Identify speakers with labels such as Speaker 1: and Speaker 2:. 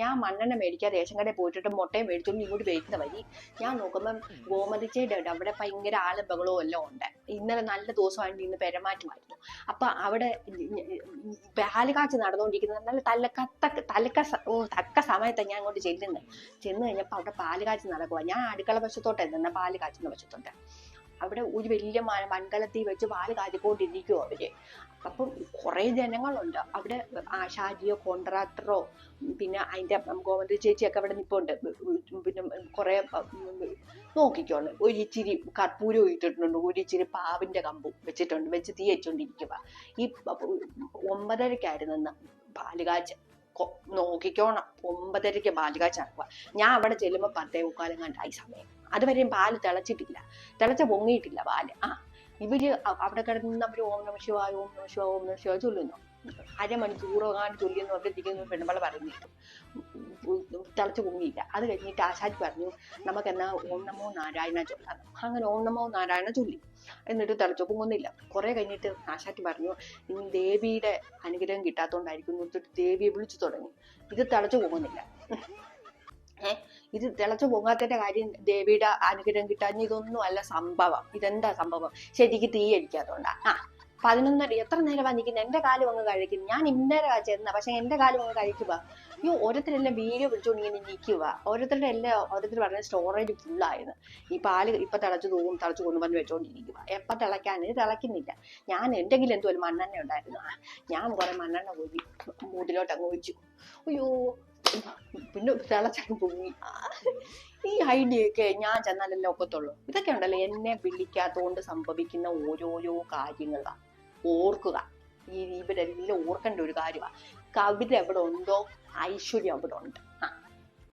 Speaker 1: ഞാൻ മണ്ണെണ്ണ മേടിക്കാതെ റേഷൻ കടയിൽ പോയിട്ട് മുട്ടയും മേടിച്ചോണ്ട് ഇങ്ങോട്ട് വരുന്ന വഴി ഞാൻ നോക്കുമ്പം ഗോമതിച്ചയുടെ ഉണ്ട്, അവിടെ ഭയങ്കര ആളും ബഹളവും എല്ലാം ഉണ്ട്. ഇന്നലെ നല്ല ദിവസമായിട്ട് ഇന്ന് പെരമാറ്റമായിരുന്നു. അപ്പൊ അവിടെ പാല് കാച്ചി നടന്നുകൊണ്ടിരിക്കുന്നത് നല്ല തക്ക സമയത്താണ് ഞാൻ അങ്ങോട്ട് ചെന്ന് കഴിഞ്ഞപ്പോ അവിടെ പാല് കാച്ചി നടക്കുക. ഞാൻ അടുക്കള വശത്തോട്ടായിരുന്നു പാല് കാച്ചുന്ന വശത്തോട്ട്. അവിടെ ഒരു വലിയ മൺകലത്തിൽ വെച്ച് പാല് കാച്ചിക്കൊണ്ടിരിക്കുവോ അവര്. അപ്പം കുറെ ജനങ്ങളുണ്ട് അവിടെ. ആശാരിയോ കോൺട്രാക്ടറോ പിന്നെ അതിന്റെ ഗോമതി ചേച്ചിയൊക്കെ അവിടെ നിൽപ്പുണ്ട്. പിന്നെ കുറെ നോക്കിക്കോണ്ട് ഒരിച്ചിരി കർപ്പൂരം ഇട്ടിട്ടുണ്ട്, ഒരിച്ചിരി പാവിന്റെ കമ്പും വെച്ചിട്ടുണ്ട്, വെച്ച് തീ വെച്ചോണ്ടിരിക്കുക. ഈ 9:30 പാലുകാച്ച്. നോക്കിക്കോണം, 9:30 പാലുകാച്ച് നടക്കുക. ഞാൻ അവിടെ ചെല്ലുമ്പോ 10:45 സമയം. അതുവരെയും പാല് തിളച്ച പൊങ്ങിയിട്ടില്ല പാല്. ഇവര് അവിടെ കിടന്ന് അവര് ഓം നമ ശിവായ ഓം നമ ശിവായ ഓം നമ ശിവായ ചൊല്ലുന്നു. അരമണിക്കൂറോങ്ങാണ്ട് ചൊല്ലിയെന്ന് പറഞ്ഞിരിക്കുന്നു. പെണ്ണുമ്പള പറഞ്ഞിട്ടു തിളച്ചു പൊങ്ങിയില്ല. അത് കഴിഞ്ഞിട്ട് ആശാരി പറഞ്ഞു നമുക്കെന്നാ ഓം നമോ നാരായണ ചൊല്ലാം. അങ്ങനെ ഓം നമോ നാരായണ ചൊല്ലി. എന്നിട്ട് തിളച്ചു പൊങ്ങുന്നില്ല. കുറെ കഴിഞ്ഞിട്ട് ആശാരി പറഞ്ഞു ഇനി ദേവിയുടെ അനുഗ്രഹം കിട്ടാത്തോണ്ടായിരിക്കും. ദേവിയെ വിളിച്ചു തുടങ്ങി. ഇത് തിളച്ചു പോകുന്നില്ല. ഇത് തിളച്ചു പൊങ്ങാത്തതിന്റെ കാര്യം ദേവിയുടെ അനുഗ്രഹം കിട്ടാൻ ഇതൊന്നും അല്ല സംഭവം. ഇതെന്താ സംഭവം? ശരിക്ക് തീ അടിക്കാത്തോണ്ടാ. 11:30 എത്ര നേരം വന്നിരിക്കുന്നത്? എന്റെ കാലും അങ്ങ് കഴിക്കുന്നു. ഞാൻ ഇന്നേരം ചെന്ന, പക്ഷെ എന്റെ കാലും അങ്ങ് കഴിക്കുക. ഓരോരുത്തരെല്ലാം വീഡിയോ പിടിച്ചോണ്ട് ഇങ്ങനെ നിൽക്കുക. ഓരോരുത്തർ പറഞ്ഞ സ്റ്റോറേജ് ഫുള്ളായിരുന്നു. ഈ പാല് ഇപ്പൊ തിളച്ചു പോകുന്നു പറഞ്ഞ് വെച്ചോണ്ടിരിക്കുക. എപ്പൊ തിളയ്ക്കാൻ തിളയ്ക്കുന്നില്ല. ഞാൻ എന്തെങ്കിലും എന്തോലും മണ്ണെണ്ണ ഉണ്ടായിരുന്നു. ഞാൻ കുറെ മണ്ണെണ്ണ പോയി മൂട്ടിലോട്ട് അങ്ങ് ഒഴിച്ചു. അയ്യോ, പിന്നെ തിളച്ചങ്ങ് പൊങ്ങി. ഈ ഐഡിയൊക്കെ ഞാൻ ചെന്നാലല്ലേ ഒക്കത്തുള്ളൂ. ഇതൊക്കെ ഉണ്ടല്ലോ എന്നെ വിളിക്കാത്തോണ്ട് സംഭവിക്കുന്ന ഓരോരോ കാര്യങ്ങളാ. ഓർക്കുക, ഇവരെല്ലാം ഓർക്കേണ്ട ഒരു കാര്യമാണ്. കവിത എവിടെ ഉണ്ടോ ഐശ്വര്യം അവിടെ ഉണ്ട്.